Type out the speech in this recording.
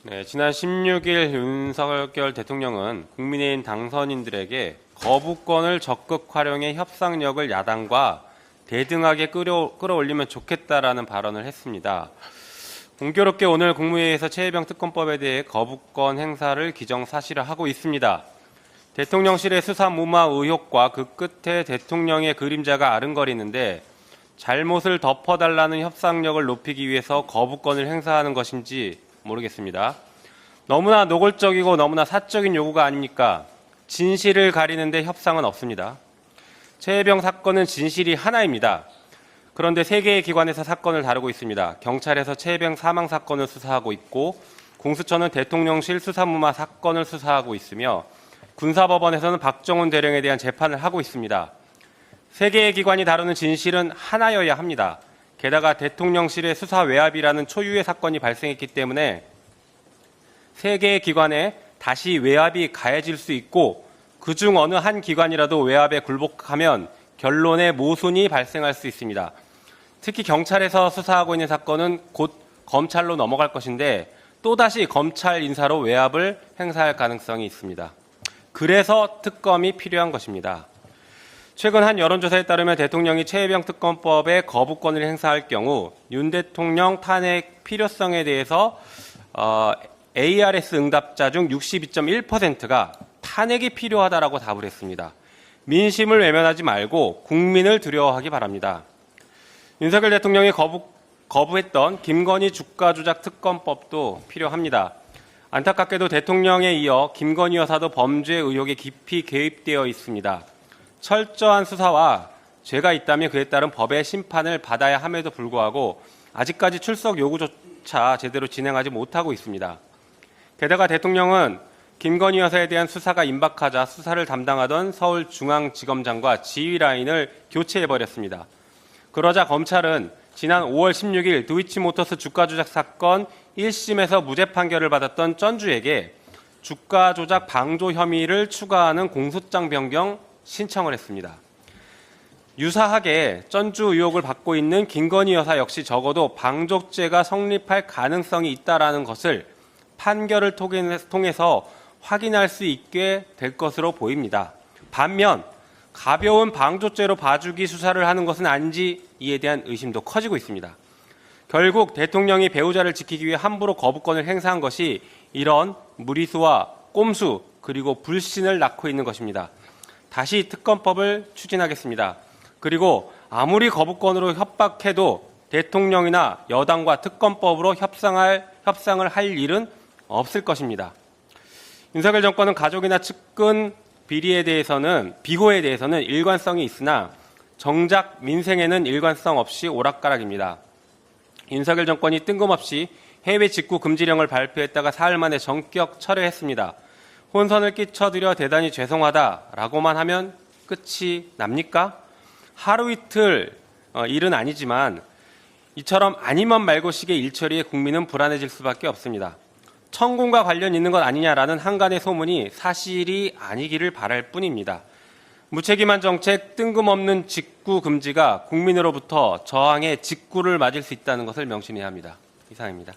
네, 지난 16일 윤석열 대통령은 국민의힘 당선인들에게 거부권을 적극 활용해 협상력을 야당과 대등하게 끌어올리면 좋겠다라는 발언을 했습니다. 공교롭게 오늘 국무회의에서 최혜병 특검법에 대해 거부권 행사를 기정사실화하고 있습니다. 대통령실의 수사 무마 의혹과 그 끝에 대통령의 그림자가 아른거리는데 잘못을 덮어달라는 협상력을 높이기 위해서 거부권을 행사하는 것인지 모르겠습니다. 너무나 노골적이고 너무나 사적인 요구가 아닙니까? 진실을 가리는데 협상은 없습니다. 최혜병 사건은 진실이 하나입니다. 그런데 세 개의 기관에서 사건을 다루고 있습니다. 경찰에서 최혜병 사망 사건을 수사하고 있고, 공수처는 대통령실 수사무마 사건을 수사하고 있으며, 군사법원에서는 박정훈 대령에 대한 재판을 하고 있습니다. 세 개의 기관이 다루는 진실은 하나여야 합니다. 게다가 대통령실의 수사 외압이라는 초유의 사건이 발생했기 때문에 세 개의 기관에 다시 외압이 가해질 수 있고, 그중 어느 한 기관이라도 외압에 굴복하면 결론의 모순이 발생할 수 있습니다. 특히 경찰에서 수사하고 있는 사건은 곧 검찰로 넘어갈 것인데 또다시 검찰 인사로 외압을 행사할 가능성이 있습니다. 그래서 특검이 필요한 것입니다. 최근 한 여론조사에 따르면 대통령이 최혜병 특검법에 거부권을 행사할 경우 윤 대통령 탄핵 필요성에 대해서 ARS 응답자 중 62.1%가 탄핵이 필요하다라고 답을 했습니다. 민심을 외면하지 말고 국민을 두려워하기 바랍니다. 윤석열 대통령이 거부했던 김건희 주가 조작 특검법도 필요합니다. 안타깝게도 대통령에 이어 김건희 여사도 범죄 의혹에 깊이 개입되어 있습니다. 철저한 수사와 죄가 있다면 그에 따른 법의 심판을 받아야 함에도 불구하고 아직까지 출석 요구조차 제대로 진행하지 못하고 있습니다. 게다가 대통령은 김건희 여사에 대한 수사가 임박하자 수사를 담당하던 서울중앙지검장과 지휘라인을 교체해버렸습니다. 그러자 검찰은 지난 5월 16일 도이치모터스 주가조작 사건 1심에서 무죄 판결을 받았던 전주에게 주가조작 방조 혐의를 추가하는 공소장 변경 신청을 했습니다. 유사하게 전주 의혹을 받고 있는 김건희 여사 역시 적어도 방조죄가 성립할 가능성이 있다는 것을 판결을 통해서 확인할 수 있게 될 것으로 보입니다. 반면 가벼운 방조죄로 봐주기 수사를 하는 것은 아닌지 이에 대한 의심도 커지고 있습니다. 결국 대통령이 배우자를 지키기 위해 함부로 거부권을 행사한 것이 이런 무리수와 꼼수 그리고 불신을 낳고 있는 것입니다. 다시 특검법을 추진하겠습니다. 그리고 아무리 거부권으로 협박해도 대통령이나 여당과 특검법으로 협상을 할 일은 없을 것입니다. 윤석열 정권은 가족이나 측근 비호에 대해서는 일관성이 있으나 정작 민생에는 일관성 없이 오락가락입니다. 윤석열 정권이 뜬금없이 해외 직구 금지령을 발표했다가 사흘 만에 전격 철회했습니다. 혼선을 끼쳐드려 대단히 죄송하다라고만 하면 끝이 납니까? 하루 이틀 일은 아니지만 이처럼 아니면 말고식의 일처리에 국민은 불안해질 수밖에 없습니다. 천공과 관련 있는 것 아니냐라는 한간의 소문이 사실이 아니기를 바랄 뿐입니다. 무책임한 정책, 뜬금없는 직구 금지가 국민으로부터 저항의 직구를 맞을 수 있다는 것을 명심해야 합니다. 이상입니다.